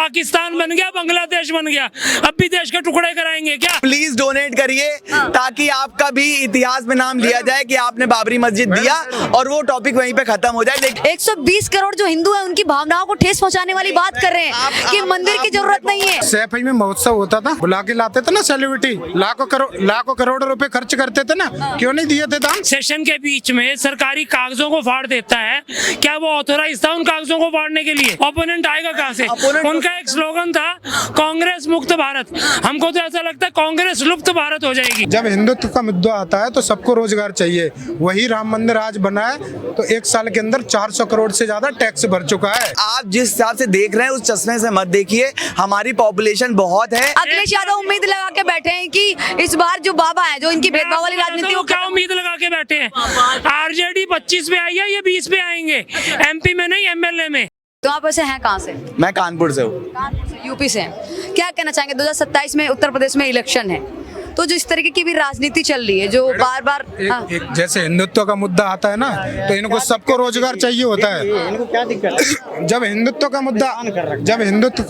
पाकिस्तान बन गया, बांग्लादेश बन गया, अब भी देश के टुकड़े कराएंगे क्या? प्लीज डोनेट करिए ताकि आपका भी इतिहास में नाम लिया जाए कि आपने बाबरी मस्जिद दिया और वो टॉपिक वहीं पे खत्म हो जाए। 120 करोड़ जो हिंदू हैं उनकी भावनाओं को ठेस पहुंचाने वाली बात कर रहे हैं कि मंदिर की जरूरत नहीं है। सैफई में महोत्सव होता था, बुला के लाते थे ना सेलिब्रिटी, लाखों करोड़ रुपए खर्च करते थे ना, क्यों नहीं दिए थे दान? सेशन के बीच में सरकारी कागजों को फाड़ देता है, क्या वो ऑथोराइज था उन कागजों को फाड़ने के लिए? ओपोनेंट आएगा कहाँ से? उनका एक स्लोगन था कांग्रेस मुक्त भारत, हमको तो ऐसा लगता है कांग्रेस लुप्त भारत हो जाएगी। जब हिंदुत्व का मुद्दा आता है तो सबको रोजगार चाहिए। वही राम मंदिर आज बना है तो 1 साल के अंदर 400 करोड़ से ज्यादा टैक्स भर चुका है। आप जिस हिसाब से देख रहे हैं उस चश्मे से मत देखिए, हमारी पॉपुलेशन बहुत है। अखिलेश यादव उम्मीद लगा के बैठे हैं कि इस बार जो बाबा है, जो इनकी भेदभाव वाली राजनीति, वो क्या उम्मीद लगा के बैठे हैं? आरजेडी 25 पे आई है, ये 20 पे आएंगे, एमपी में नहीं एमएलए में। तो आप ऐसे हैं कहाँ से? मैं कानपुर से हूँ। यूपी से हैं। क्या कहना चाहेंगे? 2027 में उत्तर प्रदेश में इलेक्शन है, तो जो इस तरीके की भी राजनीति चल रही है, जो बार बार एक जैसे हिंदुत्व का मुद्दा आता है ना, तो इनको सबको रोजगार चाहिए होता है। इनको क्या दिक्कत है? जब हिंदुत्व का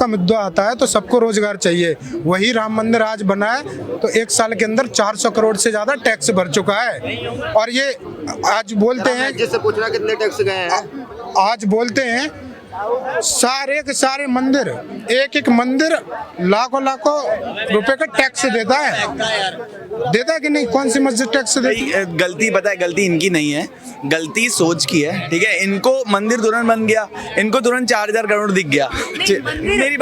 मुद्दा आता है तो सबको रोजगार चाहिए। वही राम मंदिर आज बना है तो 1 साल के अंदर 400 करोड़ से ज्यादा टैक्स भर चुका है। और ये आज बोलते हैं, जिससे पूछना कितने टैक्स गए हैं, आज बोलते हैं सारे के सारे मंदिर, एक मंदिर लाखों रुपए का टैक्स देता है कि नहीं? कौन सी मस्जिद टैक्स देती है? गलती पता है, गलती इनकी नहीं है, गलती सोच की है। ठीक है, इनको मंदिर तुरंत बन गया, इनको तुरंत 4000 करोड़ दिख गया।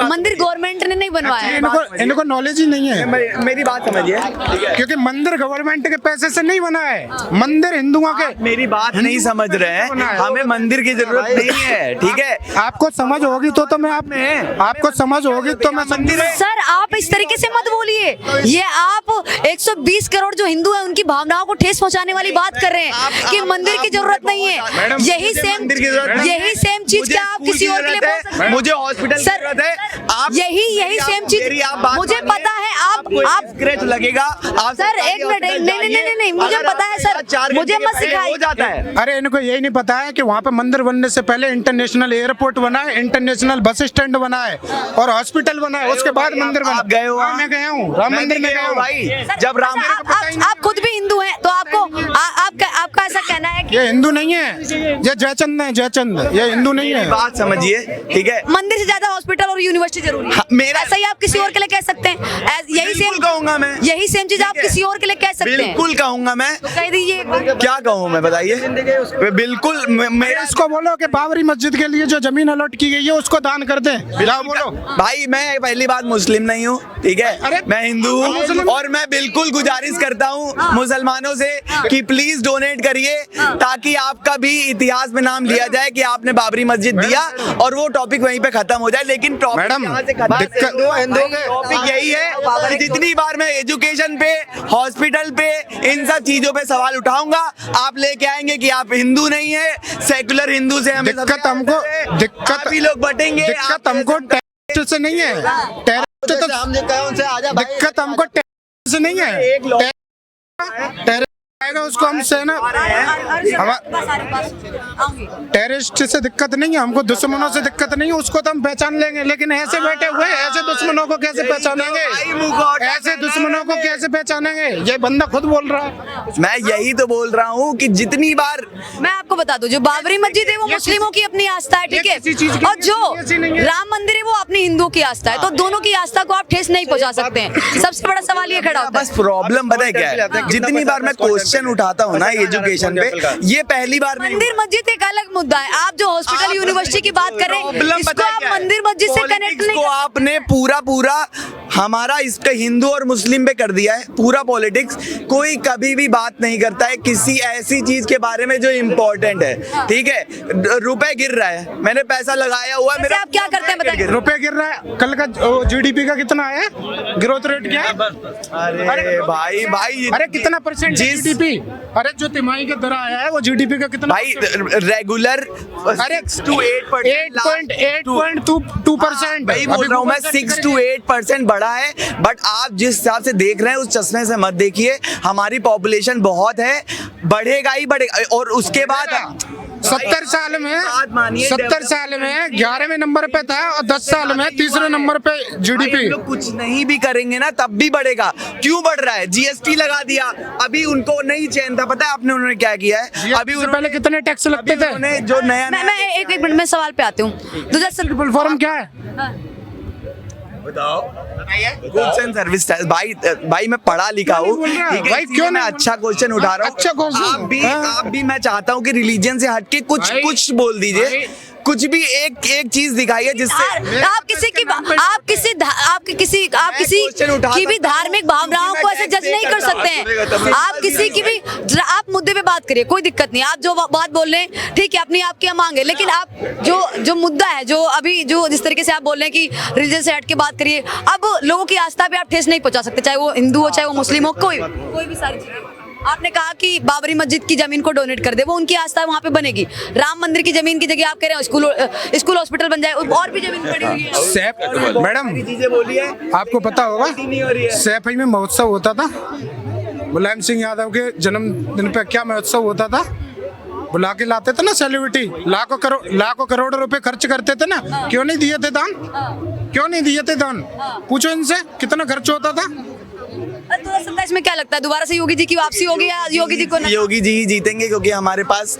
मंदिर गवर्नमेंट ने नहीं बनवाया है। इनको नॉलेज ही नहीं है। मेरी बात समझिए, क्योंकि मंदिर गवर्नमेंट के पैसे से नहीं बना है, मंदिर हिंदुओं के। मेरी बात नहीं समझ रहे हैं, हमें मंदिर की जरूरत नहीं है। ठीक है, आपको समझ होगी तो मैं आपको समझ होगी तो मैं मंदिर। सर आप इस तरीके से मत बोलिए, ये आप 120 करोड़ जो हिंदू हैं उनकी भावनाओं को ठेस पहुंचाने वाली बात कर रहे हैं कि मंदिर की जरूरत नहीं है। यही सेम चीज क्या आप किसी और के लिए बोल सकते हैं? मुझे हॉस्पिटल की जरूरत है, आप यही सेम चीज मुझे पता है। आप स्क्रैच लगेगा आप सर, एक मिनट, नहीं, मुझे पता है सर, मुझे मत सिखाइए। हो जाता है। अरे इनको यही नहीं पता है कि वहाँ पे मंदिर बनने से पहले इंटरनेशनल एयरपोर्ट बना है, इंटरनेशनल बस स्टैंड बना है और हॉस्पिटल बना है, उसके बाद मंदिर बना। आप गए हो? मैं गया हूँ, राम मंदिर में गया हूँ भाई। जब राम आप खुद भी हिंदू हैं तो आपका ऐसा कहना है कि ये हिंदू नहीं है, ये जयचंद है, जयचंद, ये हिंदू नहीं है। बात समझिए, ठीक है, मंदिर से ज्यादा हॉस्पिटल और यूनिवर्सिटी जरूरी है। मेरा ऐसा ही आप किसी और के लिए कह सकते हैं। यही सेम कहूंगा मैं, यही सेम चीज आप किसी और के लिए कह सकते हैं। बिल्कुल कहूंगा मैं। तो कह दीजिए, क्या कहूँ मैं, बताइए। बिल्कुल मेरा इसको बोलो कि बाबरी मस्जिद के लिए जो जमीन अलॉट की गई है उसको दान कर दें। बोलो भाई, मैं पहली बात मुस्लिम नहीं हूँ, ठीक है, मैं हिंदू हूँ और मैं बिल्कुल गुजारिश करता हूँ मुसलमानों से कि प्लीज डोनेट करिए ताकि आपका भी इतिहास में नाम लिया जाए कि आपने बाबरी मस्जिद दिया और वो टॉपिक वहीं पे खत्म हो जाए। लेकिन मैडम, टॉपिक यही है कि जितनी बार मैं एजुकेशन पे, हॉस्पिटल पे, इन सब चीजों पे सवाल उठाऊंगा, आप लेके आएंगे कि आप हिंदू नहीं है, सेकुलर हिंदू से हमें दिक्कत हमको लोग बटेंगे। दिक्कत हमको टेररिस्ट से नहीं है, टेररिस्ट तो हमने कहा उनसे आजा भाई। दिक्कत हमको टेररिस्ट से नहीं है, टेररिस्ट आएगा उसको हम सेना, टेररिस्ट से दिक्कत नहीं है हमको, दुश्मनों से दिक्कत नहीं है, उसको तो हम पहचान लेंगे। लेकिन ऐसे बैठे हुए ऐसे दुश्मनों को कैसे पहचानेंगे? ऐसे दुश्मनों को कैसे पहचानेंगे? ये बंदा खुद बोल रहा है। मैं यही तो बोल रहा हूँ कि जितनी बार मैं आपको बता दूं, जो बाबरी मस्जिद है वो मुस्लिमों की अपनी आस्था है, ठीक है, और जो राम मंदिर है वो अपनी हिंदुओं की आस्था है। तो दोनों की आस्था को आप ठेस नहीं पहुंचा सकते हैं। सबसे बड़ा सवाल ये खड़ा होता है। बस प्रॉब्लम पता है क्या है, जितनी बार मैं क्वेश्चन उठाता हूँ ना एजुकेशन पे, ये पहली बार नहीं। मंदिर मस्जिद एक अलग मुद्दा है, आप जो हॉस्पिटल यूनिवर्सिटी की बात कर रहे हैं, इसको आप मंदिर मस्जिद से कनेक्ट नहीं। आपने पूरा हमारा इसका हिंदू और मुस्लिम पे कर दिया है पूरा पॉलिटिक्स। कोई कभी भी बात नहीं करता है किसी ऐसी चीज के बारे में जो इम्पोर्टेंट है, ठीक है। रुपए गिर रहा है, मैंने पैसा लगाया हुआ है, मेरा आप क्या करते हैं बताइए? रुपए गिर रहा है, कल का जीडीपी का कितना है, ग्रोथ रेट क्या है? अरे भाई अरे कितना परसेंट जीडीपी? अरे जो तिमाही का दर आया है वो जीडीपी का कितना भाई? Regular 6 to 8%, 8.2%। भाई बोल रहा हूँ मैं, 6 to 8% बढ़ा है। बट आप जिस हिसाब से देख रहे हैं उस चश्मे से मत देखिए, हमारी पॉपुलेशन बहुत है, बढ़ेगा ही बढ़ेगा। और उसके बाद 70 साल में बात मानिए, 70 साल में 11वें नंबर पे था और 10 साल में तीसरे नंबर पे जीडीपी। लोग कुछ नहीं भी करेंगे ना तब भी बढ़ेगा। क्यों बढ़ रहा है? जीएसटी लगा दिया, अभी उनको नहीं चैन था। पता है आपने उन्होंने क्या किया है? अभी उससे पहले कितने टैक्स लगते थे? उन्होंने जो नया मैं एक मिनट में सवाल पे आती हूँ। फुल फॉर्म क्या है? बताओ। Goods and service tax. भाई मैं पढ़ा लिखा हूँ, ठीक है? भाई क्यों मैं नहीं? अच्छा क्वेश्चन उठा रहा हूँ। अच्छा क्वेश्चन। आप भी मैं चाहता हूँ कि रिलीजन से हटके कुछ बोल दीजिए, कुछ भी एक चीज दिखाइए जिससे आप किसी की भी धार्मिक भावनाओं को ऐसे जज नहीं कर सकते हैं। आप किसी की भी, आप मुद्दे पे बात करिए, कोई दिक्कत नहीं। आप जो बात बोल रहे हैं ठीक है, अपनी आपकी मांग है, लेकिन आप जो मुद्दा है, जो अभी जो जिस तरीके से आप बोल रहे हैं कि रिलीजन से हट के बात करिए, अब लोगों की आस्था पे आप ठेस नहीं पहुंचा सकते, चाहे वो हिंदू हो चाहे वो मुस्लिम हो, कोई भी सारी चीजें। आपने कहा कि बाबरी मस्जिद की जमीन को डोनेट कर दे, वो उनकी आस्था वहाँ पे बनेगी। राम मंदिर की जमीन की जगह आप कह रहे हो स्कूल हॉस्पिटल बन जाए, और भी जमीन पड़ी हुई है। मैडम चीजें बोलिए, आपको पता होगा नहीं हो रही है। सैफई में महोत्सव होता था, मुलायम सिंह यादव के जन्मदिन पे क्या महोत्सव होता था? बुला के लाते थे ना सेलिब्रिटी, लाखों करोड़ रुपए खर्च करते थे ना, क्यों नहीं दिए थे दान? क्यों नहीं दिए थे दान? पूछो इनसे कितना खर्च होता था। 2027 में क्या लगता है दोबारा से योगी जी की वापसी होगी या योगी जी को योगी जी ही जीतेंगे? क्योंकि हमारे पास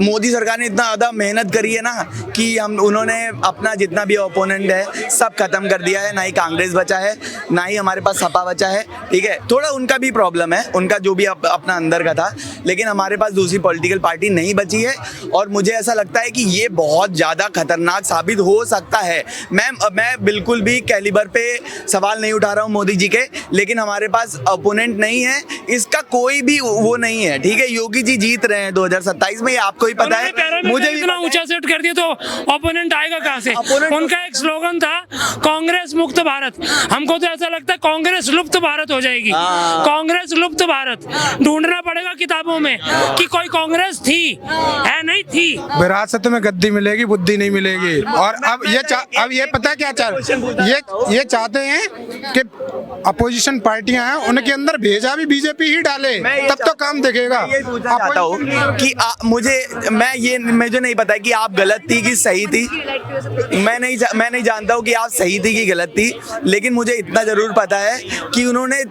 मोदी सरकार ने इतना ज्यादा मेहनत करी है ना कि उन्होंने अपना जितना भी ओपोनेंट है सब खत्म कर दिया है। ना ही कांग्रेस बचा है, ना ही हमारे पास सपा बचा है, ठीक है? थोड़ा उनका भी प्रॉब्लम है, उनका जो भी अपना अंदर का था, लेकिन हमारे पास दूसरी पॉलिटिकल पार्टी नहीं बची है। और मुझे ऐसा लगता है कि ये बहुत ज्यादा खतरनाक साबित हो सकता है। मैं बिल्कुल भी कैलिबर पे सवाल नहीं उठा रहा हूँ मोदी जी के, लेकिन हमारे पास ओपोनेंट नहीं है, इसका कोई भी वो नहीं है, ठीक है? योगी जी जीत रहे हैं 2027 में, ये आपको ही पता है, मुझे भी इतना ऊंचा सेट कर दिया तो ओपोनेंट आएगा कहाँ से? उनका एक स्लोगन था कांग्रेस मुक्त भारत। हमको तो ऐसा लगता है कांग्रेस लुप्त भारत हो जाएगी। कांग्रेस लुप्त भारत ढूंढना पड़ेगा किताबों में कि कोई कांग्रेस थी, है नहीं थी। विरासत में गद्दी मिलेगी, बुद्धि नहीं मिलेगी। और अब ये पता है क्या ये चाहते हैं कि अपोजिशन पार्टियां हैं उनके अंदर भेजा भी बीजेपी ही डाले, तब तो काम दिखेगा। ये पूछना चाहता हूँ कि मुझे नहीं पता कि आप गलत थी कि सही थी। मैं नहीं जानता हूँ कि आप सही थी कि गलत थी, लेकिन मुझे इतना जरूर पता है कि उन्होंने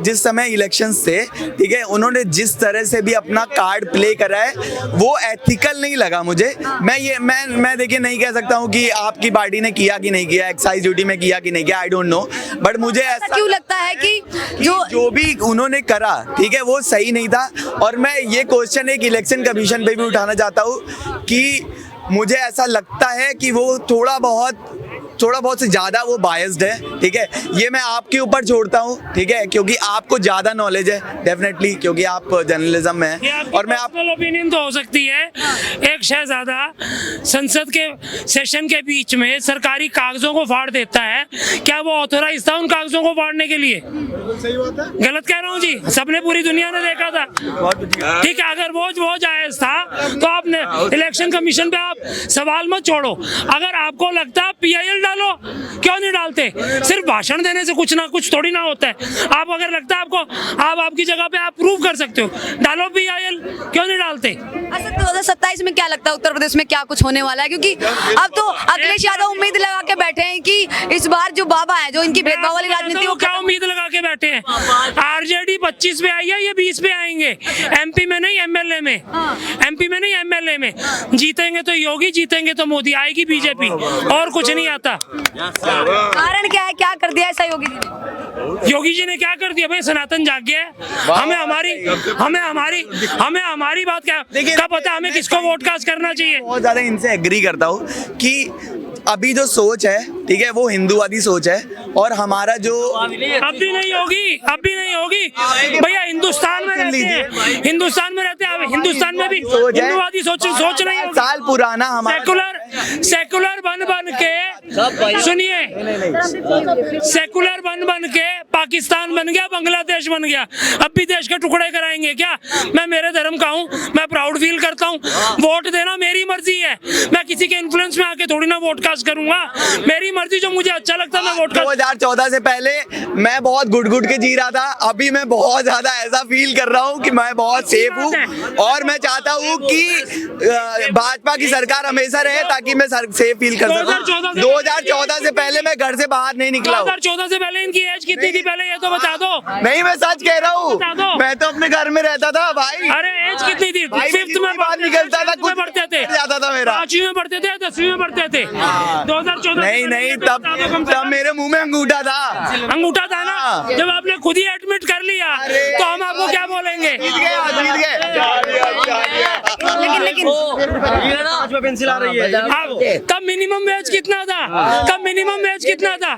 जिस समय इलेक्शंस थे, ठीक है, उन्होंने जिस तरह से भी अपना कार्ड प्ले करा है वो एथिकल नहीं लगा मुझे। मैं देखिए नहीं कह सकता हूँ कि आपकी पार्टी ने किया कि नहीं किया, एक्साइज ड्यूटी में किया कि नहीं किया, आई डोंट नो, बट मुझे ऐसा क्यों लगता है कि जो भी उन्होंने करा, ठीक है, वो सही नहीं था। और मैं ये क्वेश्चन एक इलेक्शन कमीशन पे भी उठाना चाहता हूँ कि मुझे ऐसा लगता है कि वो थोड़ा बहुत से ज्यादा वो बायस्ड है, ठीक है? ये मैं आपके ऊपर छोड़ता हूँ, ठीक है, क्योंकि आपको ज्यादा नॉलेज है डेफिनेटली, क्योंकि आप जर्नलिज्म में हैं। और मैं आप ओपिनियन तो हो सकती है, एक शहजादा संसद के सेशन के बीच में सरकारी कागजों को फाड़ देता है, क्या वो ऑथोराइज था उन कागजों को फाड़ने के लिए? सही बात है। गलत कह रहा हूँ जी? सबने, पूरी दुनिया ने देखा था, ठीक है? अगर वो जायज था तो आपने इलेक्शन कमीशन पे आप सवाल मत छोड़ो। अगर आपको लगता है PIL डालो, क्यों नहीं डालते? सिर्फ भाषण देने से कुछ ना कुछ थोड़ी ना होता है। आप अगर लगता है आपको, आप आपकी जगह पे आप प्रूव कर सकते हो, डालो PIL, क्यों नहीं डालते? अच्छा 2027 में क्या लगता है उत्तर प्रदेश में क्या कुछ होने वाला है? क्योंकि अब तो अखिलेश यादव उम्मीद लगा के बैठे हैं कि इस बार जो बाबा है, जो इनकी भेदभाव वाली राजनीति, वो क्या उम्मीद लगा के बैठे हैं? RJD 25 पे आई है, ये 20 पे आएंगे। MP में नहीं MLA में, MP में नहीं MLA में। जीतेंगे तो योगी, जीतेंगे तो मोदी, आएगी बीजेपी, और कुछ नहीं आता। कारण क्या है? क्या कर दिया ऐसा योगी जी ने? योगी जी ने क्या कर दिया भाई? सनातन जाग गया है। हमें हमारी बात क्या पता, हमें किसको वोट कास्ट करना चाहिए? बहुत ज्यादा इनसे एग्री करता हूँ कि अभी जो सोच है, ठीक है, वो हिंदूवादी सोच है। और हमारा जो अब भी नहीं होगी भैया। हिंदुस्तान में रहते हैं, हिंदुस्तान में भी हिंदुवादी सोच नहीं होगी। साल पुराना हमारा सेकुलर बन के सुनिए, सेकुलर बन के पाकिस्तान बन गया, बांग्लादेश बन गया, अब भी देश के टुकड़े कराएंगे क्या? मैं मेरे धर्म का हूँ, मैं प्राउड फील करता हूँ। वोट देना मेरी मर्जी है, मैं किसी के इन्फ्लुएंस में आके थोड़ी ना वोट कास्ट करूंगा। मेरी मर्जी, जो मुझे अच्छा लगता है मैं वोट कास्ट। 2014 से पहले मैं बहुत घुट के जी रहा था, अभी मैं बहुत ज्यादा ऐसा फील कर रहा हूँ कि मैं बहुत सेफ हूँ, और मैं चाहता हूँ कि भाजपा की सरकार हमेशा रहे ताकि मैं सेफ फील कर सकूं। 2014 से पहले मैं घर से बाहर नहीं निकला हूँ। 2014 से पहले इनकी एज कितनी थी पहले ये तो बता दो। नहीं, मैं सच कह रहा बता दो। हूँ, मैं तो अपने घर में रहता था भाई। अरे एज कितनी थी? भाई, फिफ्थ में बाहर निकलता था, कुछ पढ़ते थे, जाता था मेरा, 5वीं में पढ़ते थे, 10वीं में पढ़ते थे। 2014 नहीं, तब मेरे मुंह में अंगूठा था। अंगूठा था ना, जब आपने खुद ही एडमिट कर लिया तो हम आपको क्या बोलेंगे? लेकिन पेंसिल आ रही है। तब मिनिमम वेज कितना था? तब मिनिमम वेज कितना था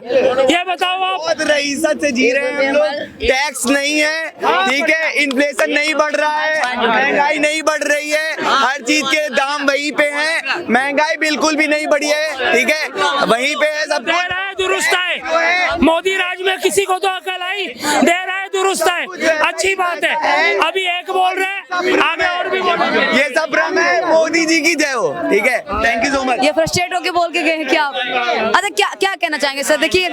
ये बताओ आप। बहुत रईसत से जी रहे हैं हम लोग, टैक्स नहीं है, ठीक है, इन्फ्लेशन नहीं बढ़ रहा है, महंगाई नहीं बढ़ रही है, हर चीज के दाम वहीं पे हैं, महंगाई बिल्कुल भी नहीं बढ़ी है, ठीक है, वहीं पे है सब दे रहा है, दुरुस्त है। मोदी राज में किसी को तो अकल आई, दे रहा है, दुरुस्त है, अच्छी बात है। अभी एक बोल रहे हैं, आगे और भी बोल रहे हैं। ये सब भ्रम है, मोदी जी की जय हो, ठीक है, थैंक यू सो मच। ये फ्रस्ट्रेट होके बोल के गए हैं क्या? अच्छा, क्या कहना चाहेंगे सर? देखिए,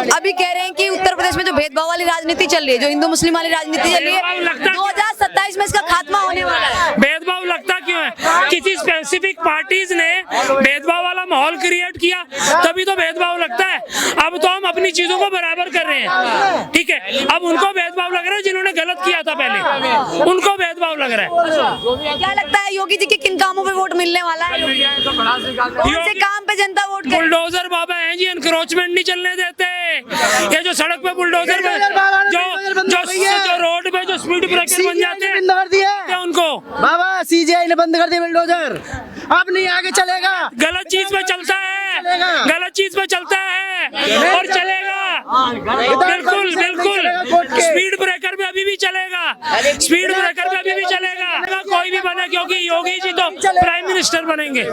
अभी कह रहे हैं कि उत्तर प्रदेश में जो भेदभाव वाली राजनीति चल रही है, जो हिंदू मुस्लिम वाली राजनीति चल रही है, 2027 में इसका खात्मा होने वाला है। भेदभाव लगता क्यों है? किसी स्पेसिफिक पार्टीज ने भेदभाव वाला माहौल क्रिएट किया, तभी तो भेदभाव लगता है। अब तो हम अपनी चीजों को बराबर कर रहे हैं, ठीक है। अब उनको भेदभाव लग रहा है जिन्होंने गलत किया था पहले, उनको भेदभाव लग रहा है। क्या लगता है योगी जी के किन कामों पे वोट मिलने वाला है? कौन से काम पे जनता वोट करेगी? बुलडोजर बाबा हैं जी, एनक्रोचमेंट नहीं चलने देते। ये जो सड़क पे बुलडोजर जो रोड पे जो स्पीड ब्रेकर बन जाते हैं उनको बाबा सीजीआई ने बंद कर दिया बुलडोजर, अब नहीं आगे चलेगा। गलत चीज पे चलता है, गलत चीज पे चलता है और चलेगा, बिल्कुल बिल्कुल। स्पीड ब्रेकर पे अभी भी चलेगा, स्पीड ब्रेकर पे अभी भी चलेगा, कोई भी बने, क्योंकि योगी जी तो प्राइम मिनिस्टर बनेंगे।